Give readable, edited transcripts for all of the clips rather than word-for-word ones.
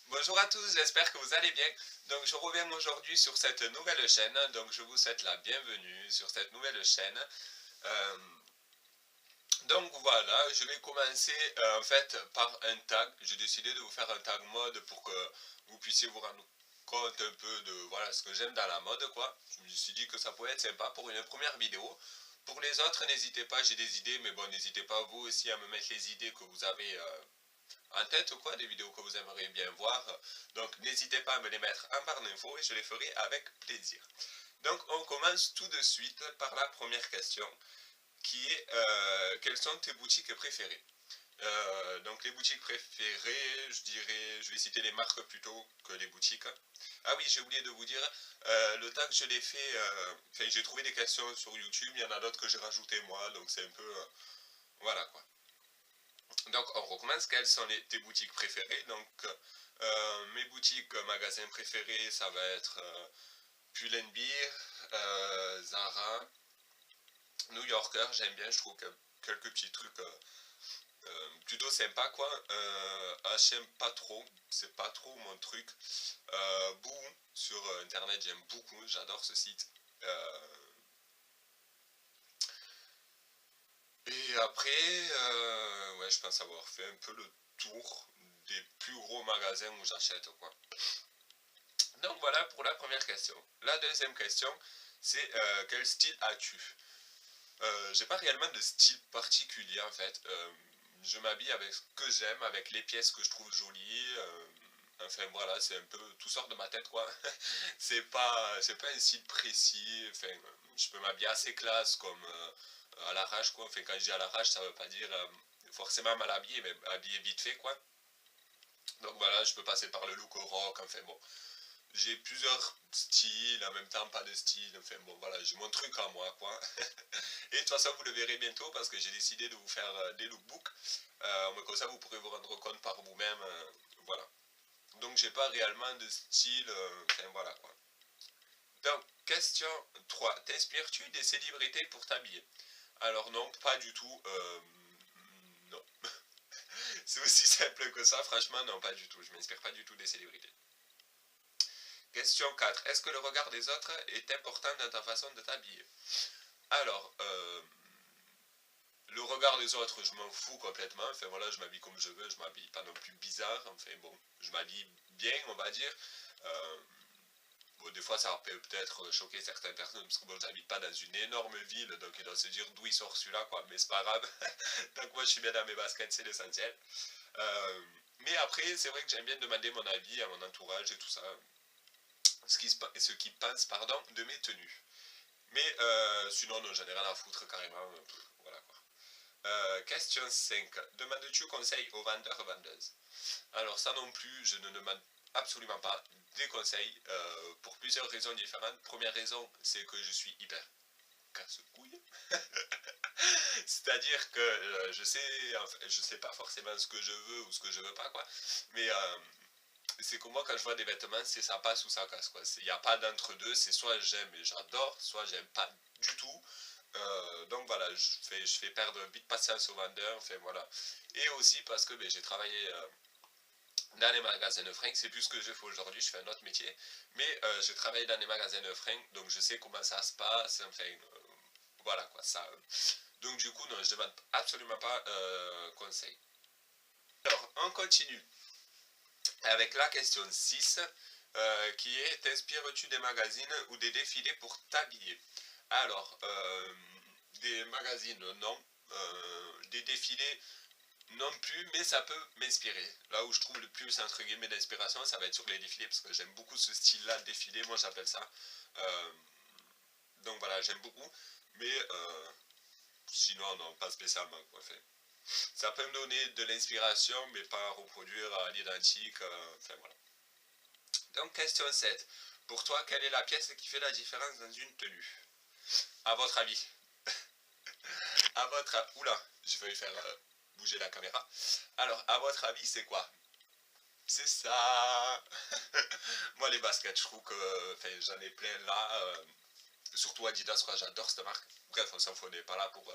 Bonjour à tous, j'espère que vous allez bien. Donc je reviens aujourd'hui sur cette nouvelle chaîne, donc je vous souhaite la bienvenue sur cette nouvelle chaîne. Euh, donc voilà, je vais commencer en fait par un tag. J'ai décidé de vous faire un tag mode pour que vous puissiez vous rendre compte un peu de voilà ce que j'aime dans la mode quoi. Je me suis dit que ça pourrait être sympa pour une première vidéo. Pour les autres, n'hésitez pas, j'ai des idées, mais bon, n'hésitez pas vous aussi à me mettre les idées que vous avez en tête quoi, des vidéos que vous aimeriez bien voir. Donc n'hésitez pas à me les mettre en barre d'infos et je les ferai avec plaisir. Donc on commence tout de suite par la première question qui est quelles sont tes boutiques préférées? Donc les boutiques préférées, je dirais, je vais citer les marques plutôt que les boutiques. Ah oui, j'ai oublié de vous dire, le temps que je l'ai fait, j'ai trouvé des questions sur YouTube, il y en a d'autres que j'ai rajouté moi, donc c'est un peu, voilà quoi. Donc on recommence, quelles sont tes boutiques préférées? Donc mes boutiques magasins préférés, ça va être Pull&Bear, Zara, New Yorker, j'aime bien, je trouve que quelques petits trucs plutôt sympas quoi. H&M pas trop, c'est pas trop mon truc. Boo sur internet, j'aime beaucoup, j'adore ce site. Euh, et après, ouais, je pense avoir fait un peu le tour des plus gros magasins où j'achète quoi. Donc voilà pour la première question. La deuxième question, c'est quel style as-tu? J'ai pas réellement de style particulier en fait. Je m'habille avec ce que j'aime, avec les pièces que je trouve jolies. Enfin voilà, c'est un peu tout sort de ma tête quoi. C'est pas un style précis. Enfin, je peux m'habiller assez classe comme à l'arrache quoi. Enfin quand je dis à l'arrache, ça veut pas dire forcément mal habillé, mais habillé vite fait quoi. Donc voilà, je peux passer par le look au rock. Enfin bon, j'ai plusieurs styles, en même temps pas de style, enfin bon voilà, j'ai mon truc à moi quoi. Et de toute façon vous le verrez bientôt parce que j'ai décidé de vous faire des lookbooks, mais comme ça vous pourrez vous rendre compte par vous-même, voilà. Donc j'ai pas réellement de style, enfin voilà quoi. Donc question 3, t'inspires-tu des célébrités pour t'habiller? Alors non, pas du tout, non. C'est aussi simple que ça, franchement non, pas du tout, je m'inspire pas du tout des célébrités. Question 4. Est-ce que le regard des autres est important dans ta façon de t'habiller? Alors, le regard des autres, je m'en fous complètement. Enfin voilà, je m'habille comme je veux, je m'habille pas non plus bizarre. Enfin bon, je m'habille bien, on va dire. Euh, bon, des fois, ça peut peut-être choquer certaines personnes parce que bon, j'habite pas dans une énorme ville, donc ils doivent se dire d'où il sort celui-là, quoi. Mais c'est pas grave. Donc moi, je suis bien dans mes baskets, c'est l'essentiel. Euh, mais après, c'est vrai que j'aime bien demander mon avis à mon entourage et tout ça. Ce qui pense pardon, de mes tenues. Mais sinon, non, j'en ai rien à foutre carrément. Voilà quoi. Question 5. Demandes-tu conseil aux vendeurs-vendeuses? Alors ça non plus, je ne demande absolument pas des conseils pour plusieurs raisons différentes. Première raison, c'est que je suis hyper casse-couille. C'est-à-dire que enfin, je sais pas forcément ce que je veux ou ce que je veux pas quoi. Mais c'est que moi quand je vois des vêtements, c'est ça passe ou ça casse quoi. Il n'y a pas d'entre-deux, c'est soit j'aime et j'adore, soit j'aime pas du tout. Donc voilà, je fais perdre vite patience aux vendeurs, enfin voilà. Et aussi parce que ben, j'ai travaillé dans les magasins de fringues, c'est plus ce que je fais aujourd'hui, je fais un autre métier, mais je travaille dans les magasins de fringues, donc je sais comment ça se passe, enfin voilà quoi, ça. Donc du coup, non, je demande absolument pas conseil. Alors, on continue avec la question 6, qui est t'inspires-tu des magazines ou des défilés pour t'habiller? Alors, des magazines, non. Des défilés, non plus, mais ça peut m'inspirer. Là où je trouve le plus, entre guillemets, d'inspiration, ça va être sur les défilés, parce que j'aime beaucoup ce style-là de défilé, moi j'appelle ça. Euh, donc voilà, j'aime beaucoup, mais sinon, non, pas spécialement, quoi. Fait. Ça peut me donner de l'inspiration, mais pas reproduire à l'identique, enfin voilà. Donc, question 7. Pour toi, quelle est la pièce qui fait la différence dans une tenue? À votre avis? À votre avis? Oula, je vais faire bouger la caméra. Alors, à votre avis, c'est quoi? C'est ça. Moi, les baskets, je trouve que enfin, j'en ai plein là. Surtout Adidas, quoi, j'adore cette marque. Bref, on s'en fout, on n'est pas là pour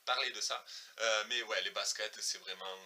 parler de ça. Mais ouais, les baskets, c'est vraiment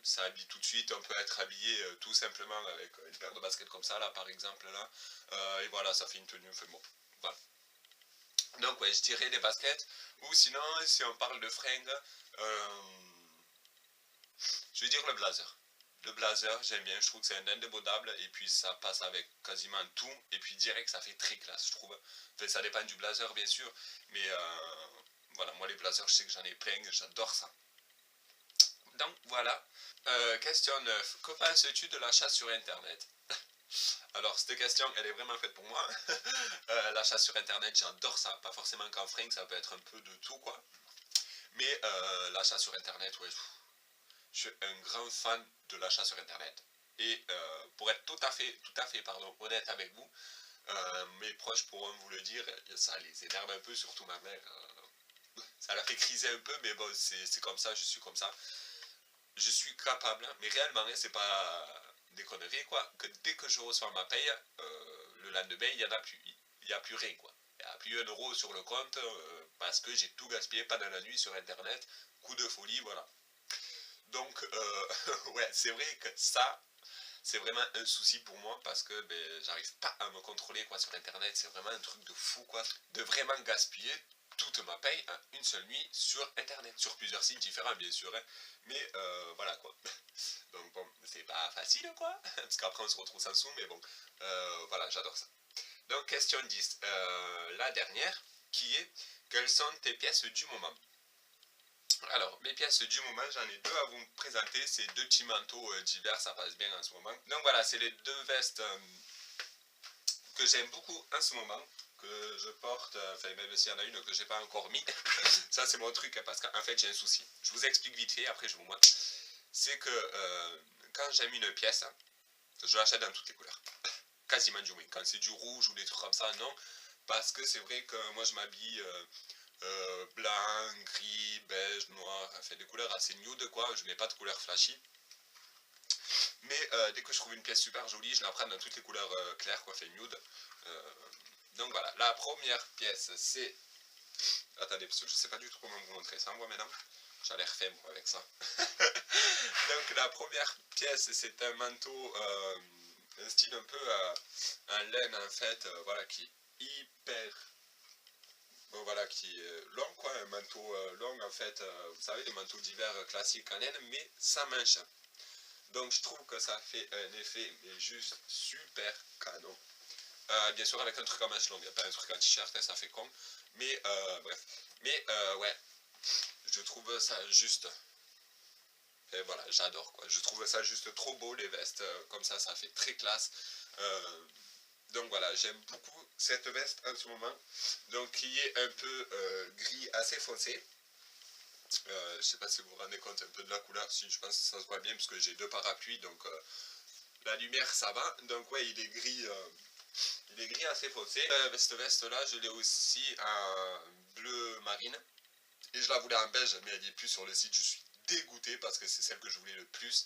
ça habille tout de suite, on peut être habillé tout simplement avec une paire de baskets comme ça, là par exemple, là, et voilà, ça fait une tenue, enfin bon, voilà. Donc ouais, je dirais des baskets, ou sinon, si on parle de fringues, je vais dire le blazer. Le blazer, j'aime bien, je trouve que c'est un indémodable, et puis ça passe avec quasiment tout, et puis direct, ça fait très classe, je trouve. Enfin, ça dépend du blazer, bien sûr, mais voilà, moi les blazers, je sais que j'en ai plein, j'adore ça. Donc voilà. Question 9. Que penses-tu de l'achat sur Internet? Alors, cette question, elle est vraiment faite pour moi. L'achat sur Internet, j'adore ça. Pas forcément qu'en fringues, ça peut être un peu de tout, quoi. Mais l'achat sur Internet, ouais, je suis un grand fan de l'achat sur Internet. Et pour être tout à fait pardon, honnête avec vous, mes proches pourront vous le dire, ça les énerve un peu, surtout ma mère. Ça la fait criser un peu, mais bon, c'est comme ça, je suis comme ça. Je suis capable, mais réellement, hein, c'est pas des conneries, quoi, que dès que je reçois ma paye, le lendemain, il n'y en a plus. Il n'y a plus rien, quoi. Il n'y a plus 1 euro sur le compte, parce que j'ai tout gaspillé pendant la nuit sur Internet. Coup de folie, voilà. Donc, ouais, c'est vrai que ça, c'est vraiment un souci pour moi parce que ben, j'arrive pas à me contrôler quoi sur internet, c'est vraiment un truc de fou quoi, de vraiment gaspiller toute ma paye en une seule nuit sur internet, sur plusieurs sites différents bien sûr, hein. Mais voilà quoi. Donc bon, c'est pas facile quoi, parce qu'après on se retrouve sans sous, mais bon, voilà, j'adore ça. Donc question 10, la dernière, qui est, quelles sont tes pièces du moment? Alors, mes pièces du moment, j'en ai deux à vous présenter. C'est deux petits manteaux d'hiver, ça passe bien en ce moment. Donc voilà, c'est les deux vestes que j'aime beaucoup en ce moment, que je porte, enfin même s'il y en a une que j'ai pas encore mis. Ça c'est mon truc, hein, parce qu'en fait j'ai un souci. Je vous explique vite fait, après je vous montre. C'est que quand j'aime une pièce, je l'achète dans toutes les couleurs. Quasiment du moins. Quand c'est du rouge ou des trucs comme ça, non. Parce que c'est vrai que moi je m'habille... blanc, gris, beige, noir, enfin des couleurs assez nude quoi, je mets pas de couleurs flashy. Mais dès que je trouve une pièce super jolie, je la prends dans toutes les couleurs claires quoi, fait nude. Euh, donc voilà, la première pièce c'est... Attendez, parce que je sais pas du tout comment vous montrer ça moi mesdames. J'ai l'air fait moi avec ça. Donc la première pièce c'est un manteau, un style un peu en laine en fait, voilà, qui est hyper... Bon, voilà, qui est long quoi, un manteau long en fait, vous savez les manteaux d'hiver classiques en laine, mais sans manche. Donc je trouve que ça fait un effet mais juste super canon. Bien sûr avec un truc en manche longue, pas un truc en t-shirt, ça fait con, mais bref. Mais ouais, je trouve ça juste, et voilà, j'adore quoi, je trouve ça juste trop beau les vestes, comme ça fait très classe. Donc voilà, j'aime beaucoup cette veste en ce moment, donc qui est un peu gris assez foncé. Je sais pas si vous vous rendez compte un peu de la couleur, si je pense que ça se voit bien parce que j'ai deux parapluies, donc la lumière ça va. Donc ouais, il est gris assez foncé. Cette veste là, je l'ai aussi en bleu marine, et je la voulais en beige, mais elle n'est plus sur le site, je suis dégoûté parce que c'est celle que je voulais le plus.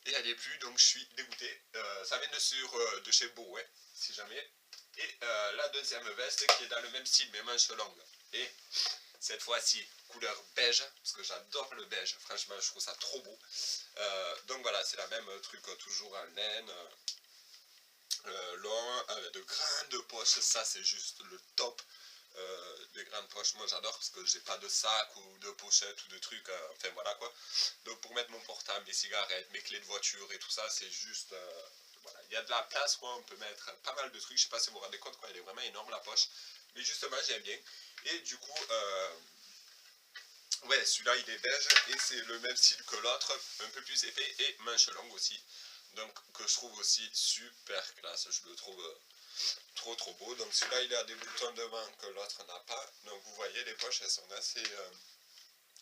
Et elle n'est plus, donc je suis dégoûté. Ça vient de chez Beau, ouais, si jamais. Et la deuxième veste qui est dans le même style mais manches longues. Et cette fois-ci, couleur beige, parce que j'adore le beige, franchement je trouve ça trop beau. Donc voilà, c'est la même truc, toujours en laine, long, avec de grandes poches, ça c'est juste le top. Des grandes poches, moi j'adore parce que j'ai pas de sac ou de pochette ou de trucs, enfin voilà quoi. Donc pour mettre mon portable, mes cigarettes, mes clés de voiture et tout ça, c'est juste... voilà, il y a de la place quoi, on peut mettre pas mal de trucs, je sais pas si vous vous rendez compte quoi, elle est vraiment énorme la poche. Mais justement j'aime bien. Et du coup, ouais, celui-là il est beige et c'est le même style que l'autre, un peu plus épais et manche longue aussi. Donc que je trouve aussi super classe, je le trouve trop beau. Donc celui-là il a des boutons devant que l'autre n'a pas. Donc vous voyez les poches elles sont assez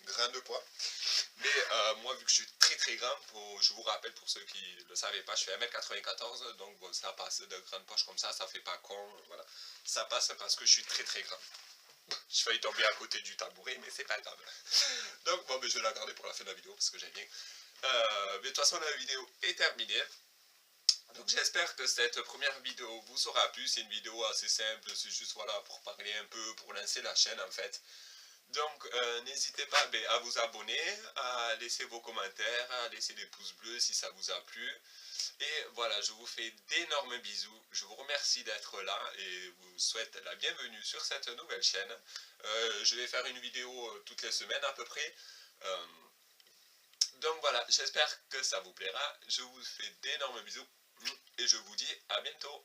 grandes quoi. Mais moi vu que je suis très grand, je vous rappelle pour ceux qui ne le savaient pas, je fais 1m94, donc bon, ça passe de grandes poches comme ça fait pas con, voilà. Ça passe parce que je suis très grand. Je failli tomber à côté du tabouret, mais c'est pas grave. Donc bon, mais je vais la garder pour la fin de la vidéo parce que j'aime bien. Mais de toute façon, la vidéo est terminée. Donc j'espère que cette première vidéo vous aura plu. C'est une vidéo assez simple, c'est juste voilà pour parler un peu, pour lancer la chaîne en fait. Donc, n'hésitez pas à vous abonner, à laisser vos commentaires, à laisser des pouces bleus si ça vous a plu. Et voilà, je vous fais d'énormes bisous. Je vous remercie d'être là et vous souhaite la bienvenue sur cette nouvelle chaîne. Je vais faire une vidéo toutes les semaines à peu près. Euh, donc voilà, j'espère que ça vous plaira. Je vous fais d'énormes bisous et je vous dis à bientôt.